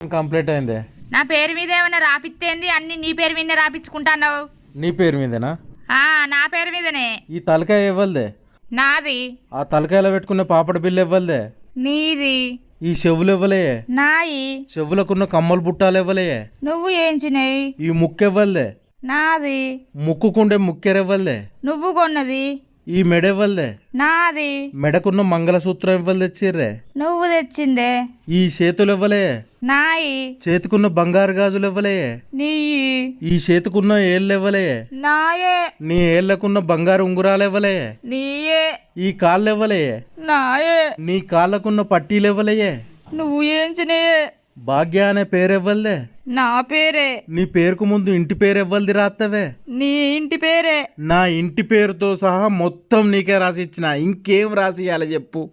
Complete అయిందే. నా పేరు మీద ఏమన్నా రాపిత్తేంది? అన్ని నీ పేరు మీదనే రాపించుకుంటాను. నీ పేరు మీదేనా? నా పేరు మీదనే. ఈ తలకాయ ఇవ్వలదే? నాది. ఆ తలకాయలో పెట్టుకున్న పాపడ బిల్లు ఇవ్వలదే? నీది. ఈ చెవులు ఇవ్వలే? నాయి. చెవులకున్న కమ్మలు బుట్టాలు ఇవ్వలే? నువ్వు ఏంచినాయి? ఈ ముక్కెవ్వలదే? నాది. ముక్కుకుండే ముక్కెరెవ్వలదే? నువ్వు కొన్నది. ఈ మెడెవ్వలదే? నాది. మెడకున్న మంగళసూత్రం ఇవ్వలు తెచ్చిర్రే? నువ్వు తెచ్చిందే. ఈ చేతులు ఇవ్వలే? నాయి. చేతికున్న బంగారు గాజులు ఇవ్వలే? నీయి. ఈ చేతికున్న ఏళ్ళు ఇవ్వలే? నాయే. నీ ఏళ్లకున్న బంగారు ఉంగురాలు ఇవ్వలే? నీయే. ఈ కాళ్ళు ఇవ్వలే? నాయే. నీ కాళ్ళకున్న పట్టీలు ఇవ్వలే? నువ్వు ఏంచినే? భాగ్య అనే పేరు ఇవ్వలే? నా పేరే. నీ పేరుకు ముందు ఇంటి పేరు ఇవ్వలది రాత్తవే? నీ ఇంటి పేరే. నా ఇంటి పేరుతో సహా మొత్తం నీకే రాసి ఇచ్చిన. ఇంకేం రాసి ఇవ్వాలి చెప్పు?